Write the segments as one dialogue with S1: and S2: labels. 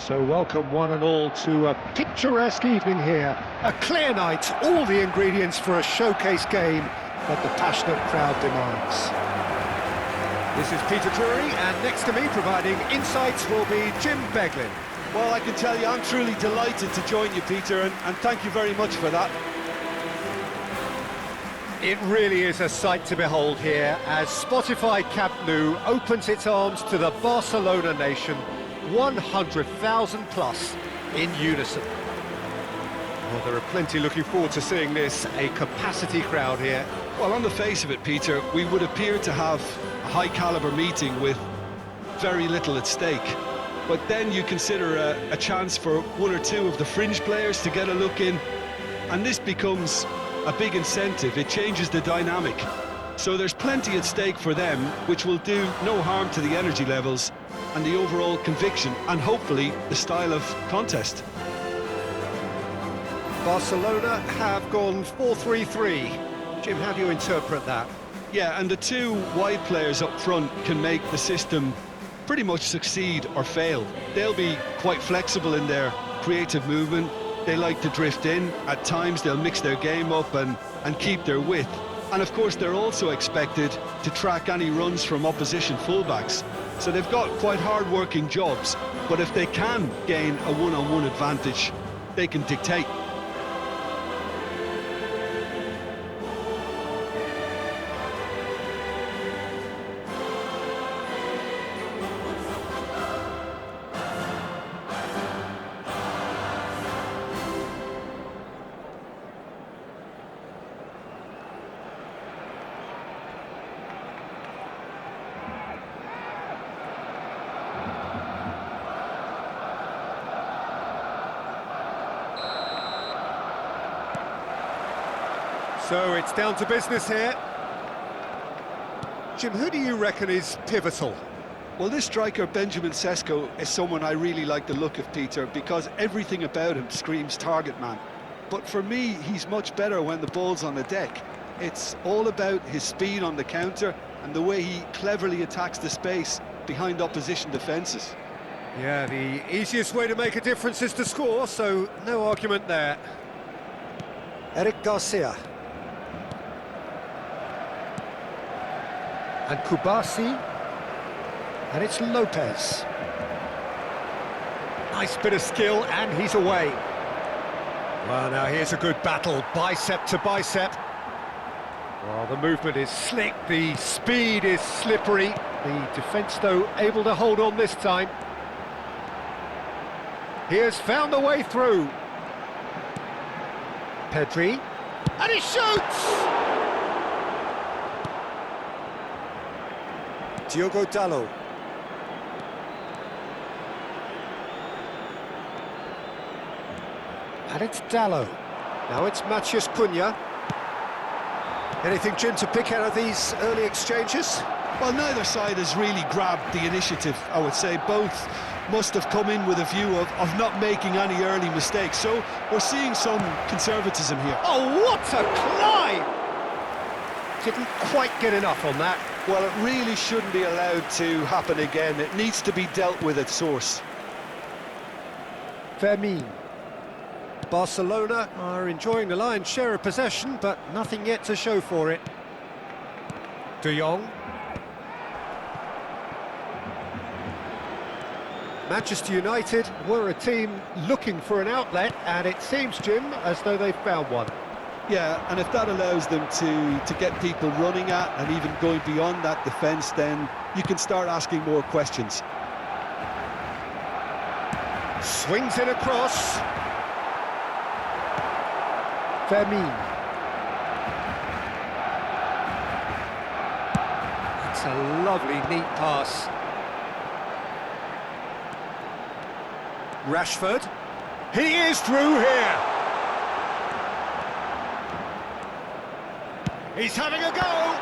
S1: So welcome one and all to a picturesque evening here. A clear night, all the ingredients for a showcase game that the passionate crowd demands. This is Peter Drury, and next to me providing insights will be Jim Beglin.
S2: Well, I can tell you I'm truly delighted to join you, Peter, and thank you very much for that.
S1: It really is a sight to behold here as Spotify Camp Nou opens its arms to the Barcelona nation, 100,000 plus in unison. Well, there are plenty looking forward to seeing this, a capacity crowd here.
S2: Well, on the face of it, Peter, we would appear to have a high-caliber meeting with very little at stake. But then you consider a chance for one or two of the fringe players to get a look in, and this becomes a big incentive. It changes the dynamic. So there's plenty at stake for them, which will do no harm to the energy levels and the overall conviction, and hopefully the style of contest.
S1: Barcelona have gone 4-3-3. Jim, how do you interpret that?
S2: Yeah, and the two wide players up front can make the system pretty much succeed or fail. They'll be quite flexible in their creative movement. They like to drift in. At times they'll mix their game up and keep their width. And of course they're also expected to track any runs from opposition fullbacks. So they've got quite hard-working jobs, but if they can gain a one-on-one advantage, they can dictate.
S1: So it's down to business here. Jim, who do you reckon is pivotal?
S2: Well, this striker, Benjamin Sesko, is someone I really like the look of, Peter, because everything about him screams target man. But for me, he's much better when the ball's on the deck. It's all about his speed on the counter and the way he cleverly attacks the space behind opposition defences.
S1: Yeah, the easiest way to make a difference is to score, so no argument there. Eric Garcia. And Kubasi, and it's Lopez. Nice bit of skill, and he's away. Well, now here's a good battle, bicep to bicep. Well, the movement is slick, the speed is slippery. The defence, though, able to hold on this time. He has found a way through. Pedri, and he shoots! Diogo Dalot. And it's Dalot. Now it's Matheus Cunha. Anything, Jim, to pick out of these early exchanges?
S2: Well, neither side has really grabbed the initiative, I would say. Both must have come in with a view of not making any early mistakes. So we're seeing some conservatism here.
S1: Oh, what a climb! Didn't quite get enough on that.
S2: Well, it really shouldn't be allowed to happen again. It needs to be dealt with at source.
S1: Fermin. Barcelona are enjoying the lion's share of possession, but nothing yet to show for it. De Jong. Manchester United were a team looking for an outlet, and it seems, Jim, as though they've found one.
S2: Yeah, and if that allows them to get people running at and even going beyond that defence, then you can start asking more questions.
S1: Swings it across. Fermin. It's a lovely, neat pass. Rashford. He is through here. He's having a go!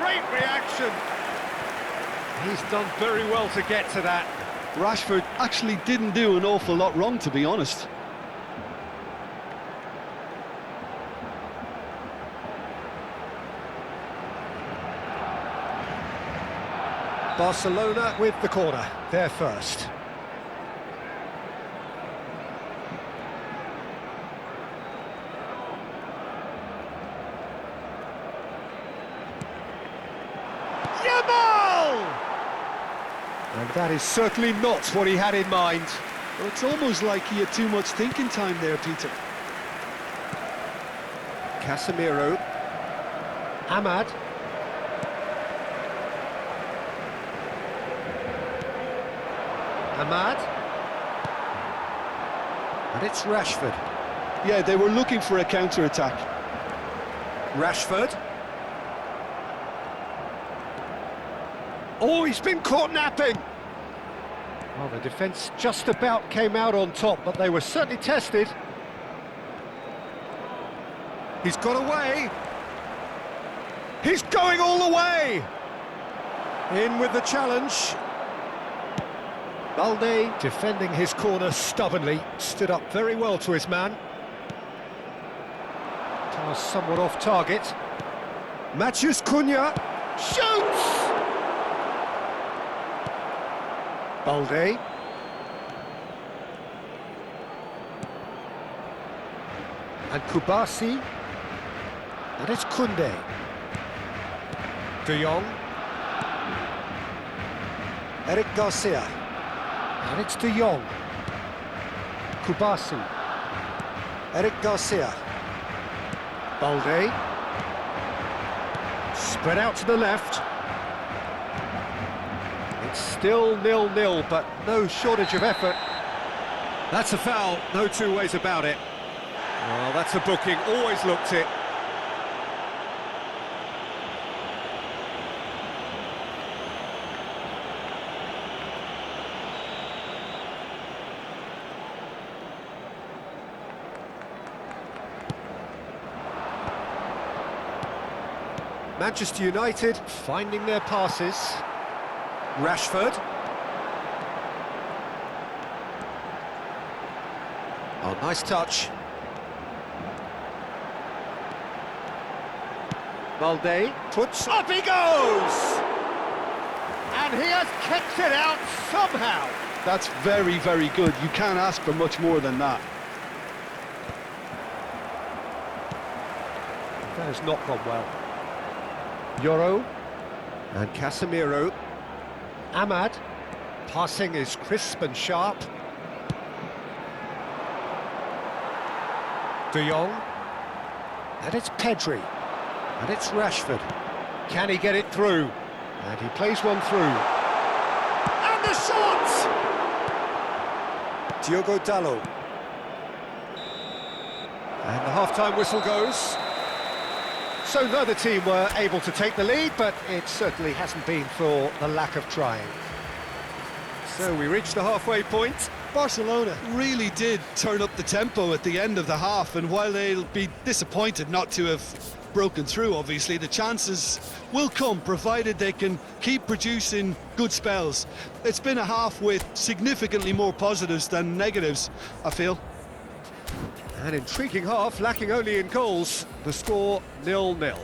S1: Great reaction! He's done very well to get to that.
S2: Rashford actually didn't do an awful lot wrong, to be honest.
S1: Barcelona with the corner, they're first. And that is certainly not what he had in mind.
S2: Well, it's almost like he had too much thinking time there, Peter.
S1: Casemiro. Ahmad. Ahmad. And it's Rashford.
S2: Yeah, they were looking for a counter-attack.
S1: Rashford. Oh, he's been caught napping. Well, the defence just about came out on top, but they were certainly tested. He's got away. He's going all the way. In with the challenge. Balde, defending his corner stubbornly, stood up very well to his man. Pass somewhat off target. Matheus Cunha shoots! Balde. And Kubasi. And it's Koundé. De Jong. Eric Garcia. And it's De Jong. Kubasi. Eric Garcia. Balde. Spread out to the left. It's still 0-0, but no shortage of effort. That's a foul, no two ways about it. Well, that's a booking, always looked it. Manchester United finding their passes. Rashford. Oh, nice touch. Balde puts... Up he goes! And he has kept it out somehow.
S2: That's very, very good. You can't ask for much more than that.
S1: That has not gone well. Yoro and Casemiro. Ahmad. Passing is crisp and sharp. De Jong. And it's Pedri. And it's Rashford. Can he get it through? And he plays one through. And the shot! Diogo Dalot. And the half-time whistle goes. So neither team were able to take the lead, but it certainly hasn't been for the lack of trying. So we reach the halfway point.
S2: Barcelona really did turn up the tempo at the end of the half, and while they'll be disappointed not to have broken through, obviously, the chances will come, provided they can keep producing good spells. It's been a half with significantly more positives than negatives, I feel.
S1: An intriguing half, lacking only in goals. The score 0-0.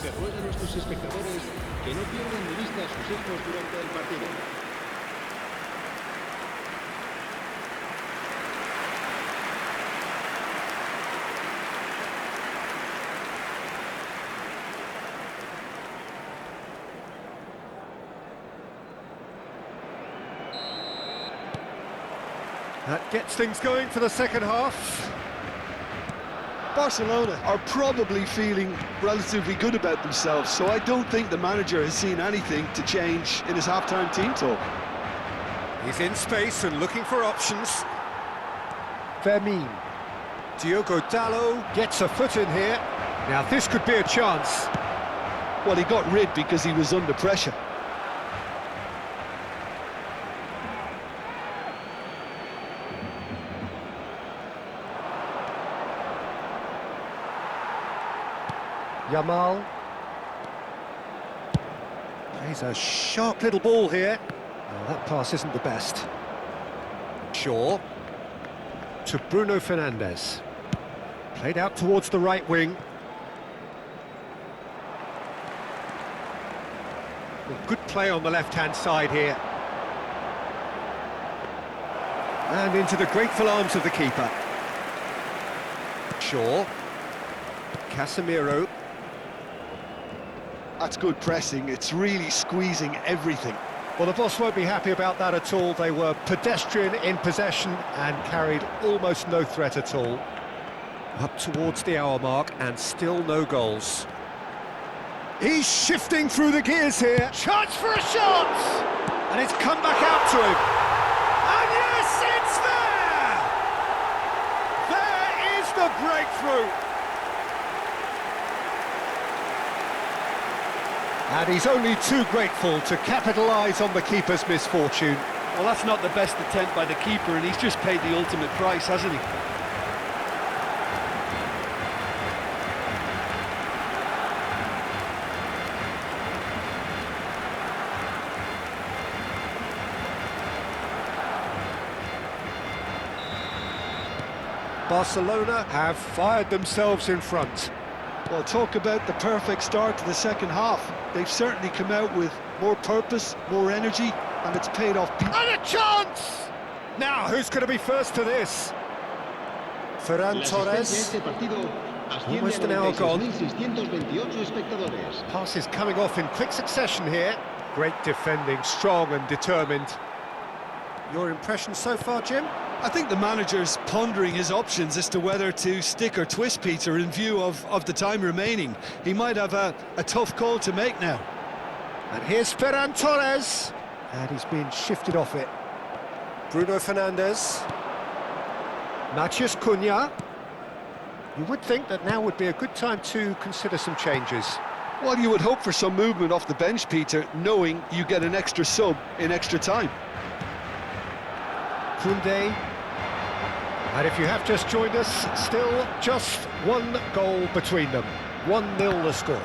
S3: Se ruega a nuestros espectadores que no pierdan de vista a sus hijos durante el partido.
S1: That gets things going for the second half.
S2: Barcelona are probably feeling relatively good about themselves, so I don't think the manager has seen anything to change in his half-time team talk.
S1: He's in space and looking for options. Fermin. Diogo Dallo gets a foot in here. Now this could be a chance.
S2: Well, he got rid because he was under pressure.
S1: Yamal. Plays a sharp little ball here. Well, that pass isn't the best. Shaw. To Bruno Fernandes. Played out towards the right wing. Well, good play on the left-hand side here. And into the grateful arms of the keeper. Shaw. Casemiro.
S2: That's good pressing. It's really squeezing everything.
S1: Well, the boss won't be happy about that at all. They were pedestrian in possession and carried almost no threat at all. Up towards the hour mark and still no goals. He's shifting through the gears here. Chance for a shot! And it's come back out to him. And yes, it's there! There is the breakthrough. And he's only too grateful to capitalise on the keeper's misfortune.
S2: Well, that's not the best attempt by the keeper, and he's just paid the ultimate price, hasn't he?
S1: Barcelona have fired themselves in front.
S2: Well, talk about the perfect start to the second half. They've certainly come out with more purpose, more energy, and it's paid off.
S1: And a chance! Now, who's going to be first to this? Ferran Torres. Almost an hour gone. Passes coming off in quick succession here. Great defending, strong and determined. Your impression so far, Jim?
S2: I think the manager's pondering his options as to whether to stick or twist Peter in view of the time remaining. He might have a tough call to make now.
S1: And here's Ferran Torres. And he's been shifted off it. Bruno Fernandes. Matheus Cunha. You would think that now would be a good time to consider some changes.
S2: Well, you would hope for some movement off the bench, Peter, knowing you get an extra sub in extra time.
S1: Koundé. And if you have just joined us, still just one goal between them. 1-0 the score.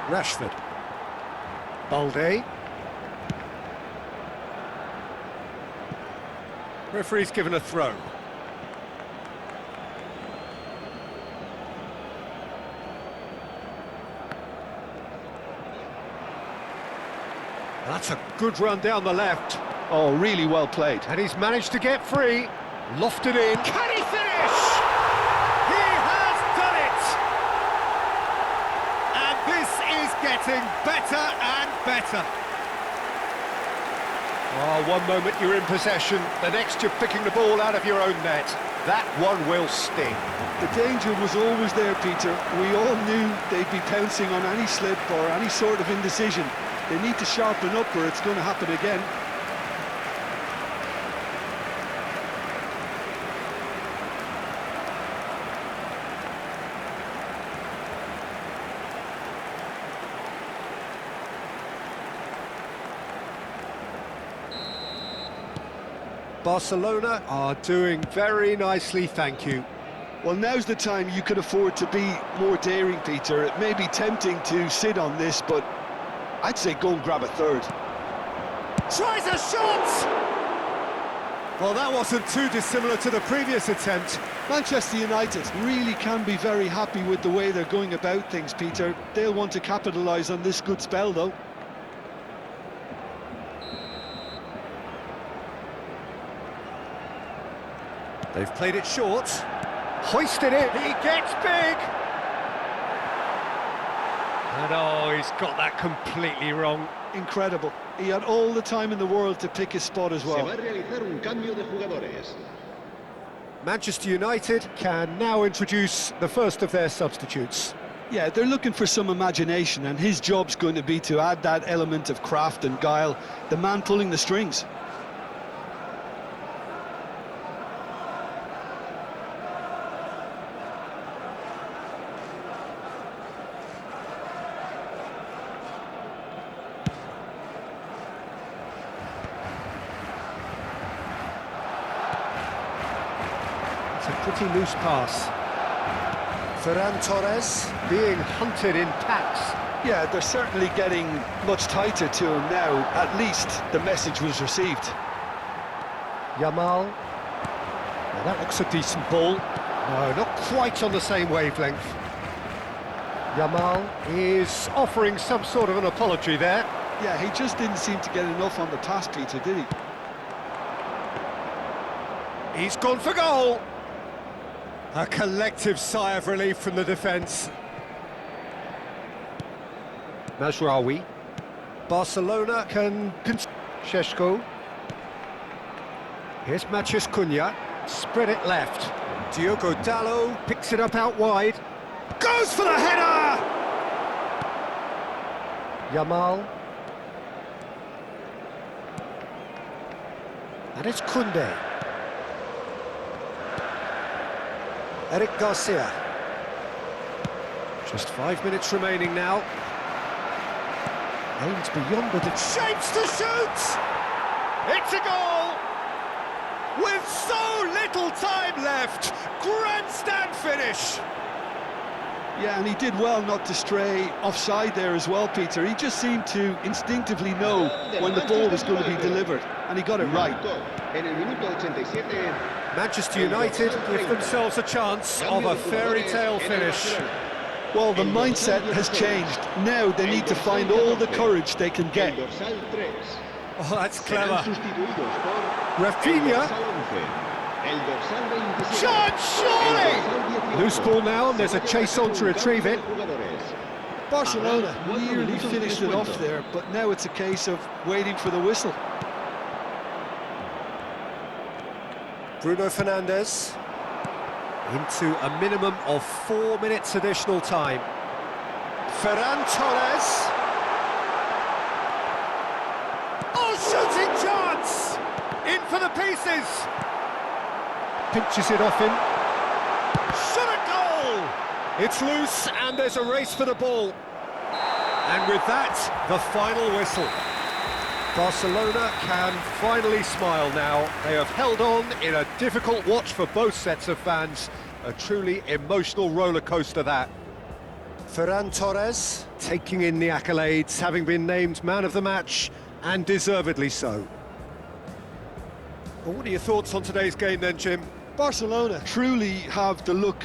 S1: Rashford. Balde. Referee's given a throw. That's a good run down the left.
S2: Oh, really well played.
S1: And he's managed to get free. Lofted in. Can he finish? He has done it! And this is getting better and better. Oh, one moment you're in possession, the next you're picking the ball out of your own net. That one will sting.
S2: The danger was always there, Peter. We all knew they'd be pouncing on any slip or any sort of indecision. They need to sharpen up or it's going to happen again.
S1: Barcelona are doing very nicely, thank you.
S2: Well, now's the time you can afford to be more daring, Peter. It may be tempting to sit on this, but I'd say go and grab a third.
S1: Tries a shot! Well, that wasn't too dissimilar to the previous attempt.
S2: Manchester United really can be very happy with the way they're going about things, Peter. They'll want to capitalise on this good spell, though.
S1: They've played it short. Hoisted it. He gets big. And oh, he's got that completely wrong.
S2: Incredible. He had all the time in the world to pick his spot as well.
S1: Manchester United can now introduce the first of their substitutes.
S2: Yeah, they're looking for some imagination, and his job's going to be to add that element of craft and guile, the man pulling the strings.
S1: It's a pretty loose pass. Ferran Torres being hunted in packs.
S2: Yeah, they're certainly getting much tighter to him now. At least the message was received.
S1: Yamal. Now that looks a decent ball. No, not quite on the same wavelength. Yamal is offering some sort of an apology there.
S2: Yeah, he just didn't seem to get enough on the pass, Peter, did he?
S1: He's gone for goal. A collective sigh of relief from the defence. Mazraoui. Barcelona can... Šeško. Here's Matías Cunha. Spread it left. Diogo Dalot picks it up out wide. Goes for the header! Yamal. And it's Koundé. Eric Garcia. Just 5 minutes remaining now. Aims beyond, but it shapes to shoot! It's a goal! With so little time left! Grandstand finish!
S2: Yeah, and he did well not to stray offside there as well, Peter. He just seemed to instinctively know when the ball was going to be delivered, and he got it right.
S1: Manchester United give themselves a chance of a fairy tale finish.
S2: Well, the mindset has changed. Now they need to find all the courage they can get.
S1: Oh, that's clever. Rafinha. Shot, surely! Loose ball now, and there's a chase on to retrieve it.
S2: Barcelona nearly finished it off there, but now it's a case of waiting for the whistle.
S1: Bruno Fernandes into a minimum of 4 minutes additional time. Ferran Torres. Oh, shooting chance! In for the pieces! Pinches it off him. Shot a goal! It's loose and there's a race for the ball. And with that, the final whistle. Barcelona can finally smile now. They have held on in a difficult watch for both sets of fans. A truly emotional roller coaster that. Ferran Torres taking in the accolades, having been named man of the match, and deservedly so. Well, what are your thoughts on today's game then, Jim?
S2: Barcelona truly have the look